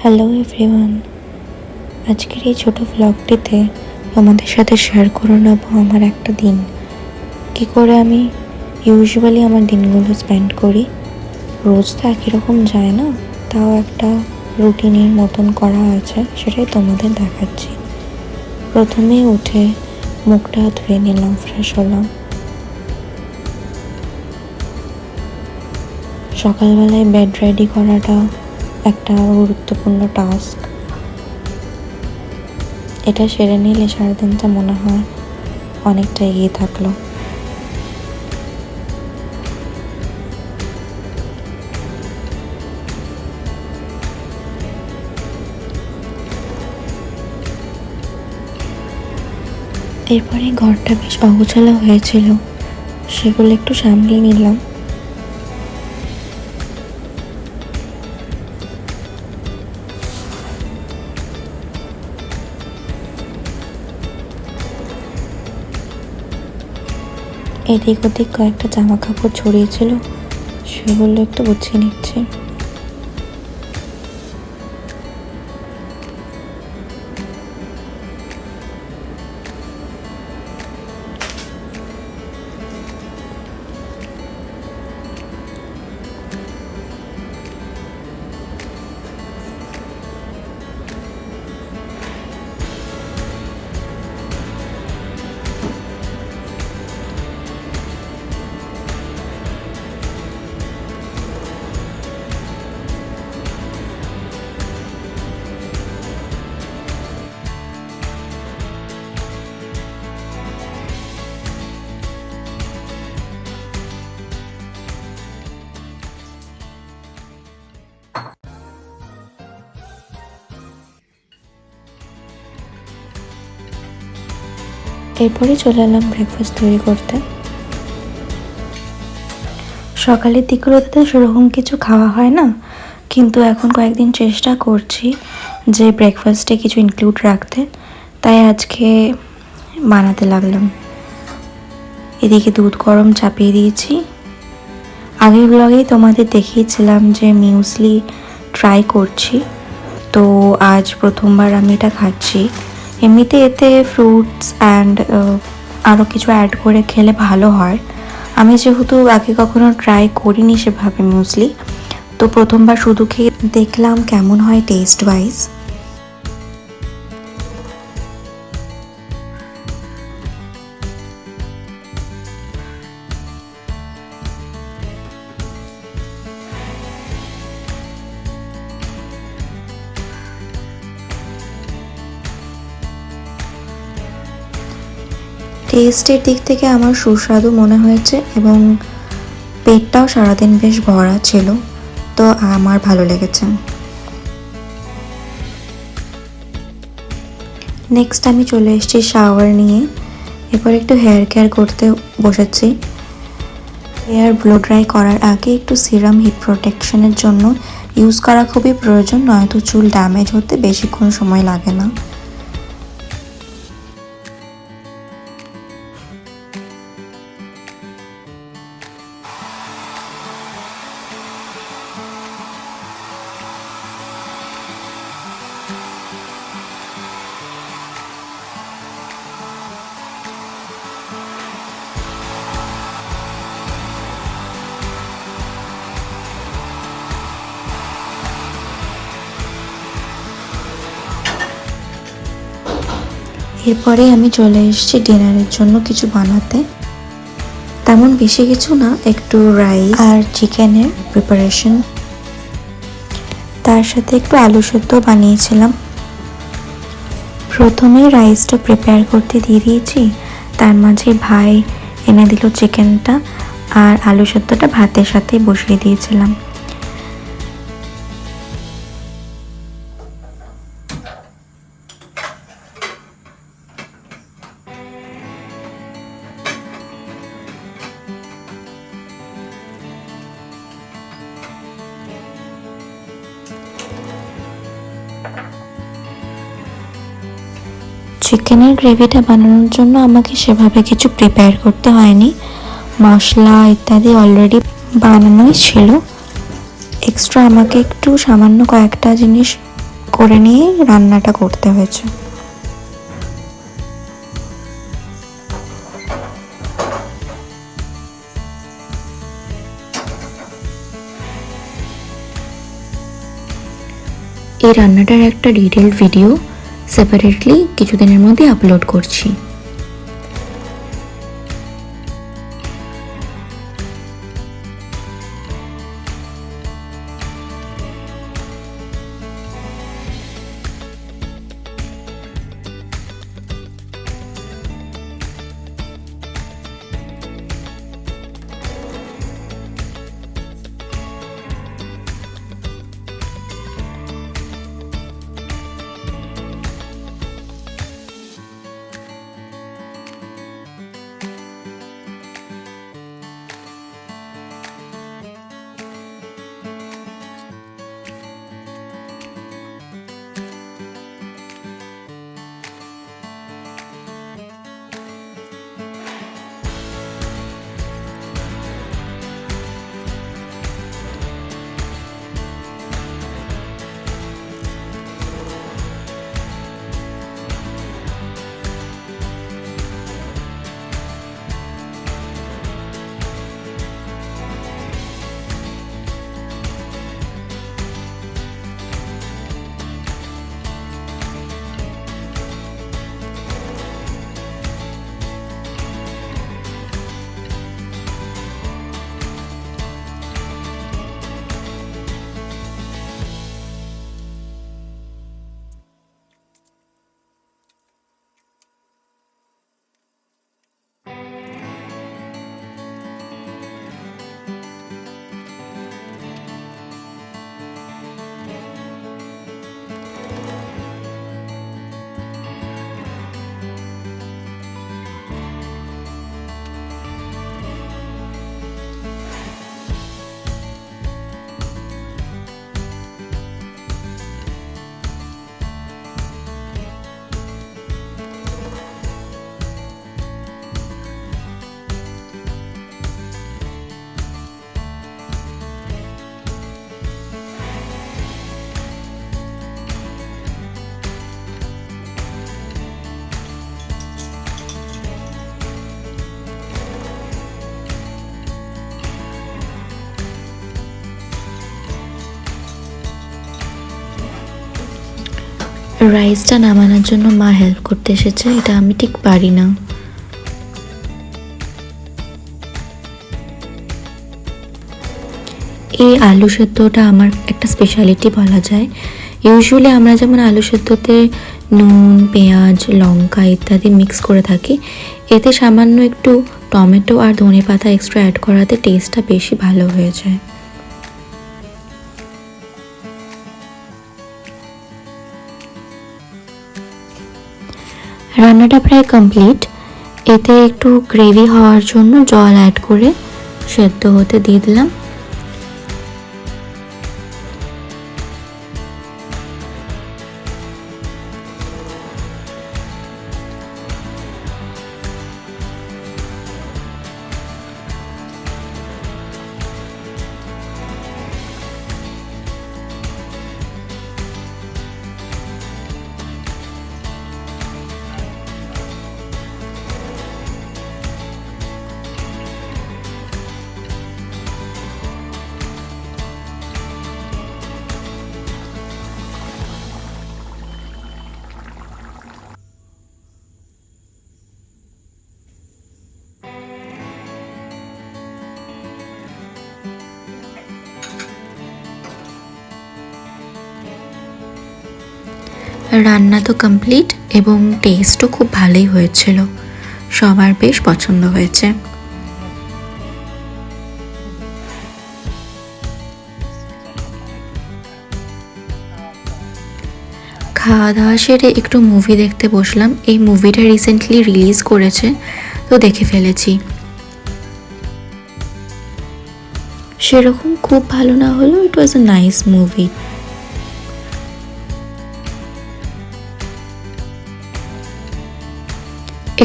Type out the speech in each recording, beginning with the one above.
Hello everyone, আজকের এই ছোট ভ্লগটিতে তোমাদের সাথে শেয়ার করে নেব আমার একটা দিন কী করে আমি ইউজুয়ালি আমার দিনগুলো স্পেন্ড করি। রোজ তো একই রকম যায় না, তাও একটা রুটিনের মতন করা আছে, সেটাই তোমাদের দেখাচ্ছি। প্রথমেই উঠে মুখটা ধুয়ে নিলাম, ফ্রেশ হলাম। সকালবেলায় বেড রেডি করাটা একটা গুরুত্বপূর্ণ টাস্ক। এটা সেরে নিলে সারাদিনটা মনে হয় অনেকটা এগিয়ে থাকলো। এরপরে ঘরটা বেশ অগোছালো হয়েছিল, সেগুলো একটু সামলে নিলাম। এদিক ওদিক কয়েকটা জামা কাপড় ছড়িয়েছিল, সেগুলো একটু গুছিয়ে নিচ্ছি। এরপরে চলে এলাম ব্রেকফাস্ট তৈরি করতে। সকালের দিকগুলোতে তো সেরকম কিছু খাওয়া হয় না, কিন্তু এখন কয়েকদিন চেষ্টা করছি যে ব্রেকফাস্টে কিছু ইনক্লুড রাখতে, তাই আজকে বানাতে লাগলাম। এদিকে দুধ গরম চাপিয়ে দিয়েছি। আগের ব্লগেই তোমাদের দেখিয়েছিলাম যে মিউসলি ট্রাই করছি, তো আজ প্রথমবার আমি এটা খাচ্ছি। এমনিতে এতে ফ্রুটস অ্যান্ড আরও কিছু অ্যাড করে খেলে ভালো হয়। আমি যেহেতু আগে কখনো ট্রাই করিনি সেভাবে মিউসলি, তো প্রথমবার শুধু খেয়ে দেখলাম কেমন হয় টেস্ট ওয়াইজ। টেস্টের দিক থেকে আমার সুস্বাদু মনে হয়েছে এবং পেটটাও সারাদিন বেশ ভরা ছিল, তো আমার ভালো লেগেছে। নেক্সট আমি চলে এসেছি শাওয়ার নিয়ে। এরপর একটু হেয়ার কেয়ার করতে বসেছি। হেয়ার ব্লো ড্রাই করার আগে একটু সিরাম হিট প্রোটেকশনের জন্য ইউজ করা খুবই প্রয়োজন, নয়তো চুল ড্যামেজ হতে বেশিক্ষণ সময় লাগে না। এরপরে আমি চলে এসেছি ডিনারের জন্য কিছু বানাতে। তেমন বেশি কিছু না, একটু রাইস আর চিকেনের প্রিপারেশন, তার সাথে একটু আলু সেদ্ধ বানিয়েছিলাম। প্রথমে রাইসটা প্রিপেয়ার করতে দিয়ে দিয়েছি, তার মাঝে ভাই এনে দিল চিকেনটা, আর আলু সেদ্ধটা ভাতের সাথে বসিয়ে দিয়েছিলাম। চিকেনের গ্রেভিটা বানানোর জন্য আমাকে সেভাবে কিছু প্রিপেয়ার করতে হয়নি, মশলা ইত্যাদি অলরেডি বানানোই ছিল। এক্সট্রা আমাকে একটু সামান্য কয়েকটা জিনিস করে নিয়ে রান্নাটা করতে হয়েছে। এই রান্নাটার একটা ডিটেইলড ভিডিও সেপারেটলি কিছুদিনের মধ্যে আপলোড করছি। রাইসটা নামানোর জন্য মা হেল্প করতে এসেছে, এটা আমি ঠিক পারি না। এই আলু সেদ্ধটা আমার একটা স্পেশালিটি বলা যায়। ইউজুয়ালি আমরা যেমন আলু সেদ্ধতে নুন, পেঁয়াজ, লঙ্কা ইত্যাদি মিক্স করে থাকি, এতে সামান্য একটু টমেটো আর ধনেপাতা এক্সট্রা অ্যাড করাতে টেস্টটা বেশি ভালো হয়ে যায়। রান্নাটা প্রায় কমপ্লিট। এতে একটু গ্রেভি হওয়ার জন্য জল অ্যাড করে সেদ্ধ হতে দিয়ে দিলাম। রান্না তো কমপ্লিট এবং টেস্টও খুব ভালোই হয়েছিল, সবার বেশ পছন্দ হয়েছে। খাওয়া দাওয়া সেরে একটু মুভি দেখতে বসলাম। এই মুভিটা রিসেন্টলি রিলিজ করেছে, তো দেখে ফেলেছি। সেরকম খুব ভালো না হলেও ইট ওয়াজ আ নাইস মুভি।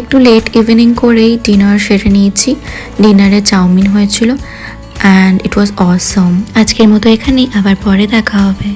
একটু লেট ইভিনিং করেই ডিনার সেরে নিয়েছি। ডিনারে চাউমিন হয়েছিল অ্যান্ড ইট ওয়াজ অসম। আজকের মতো এখানেই, আবার পরে দেখা হবে।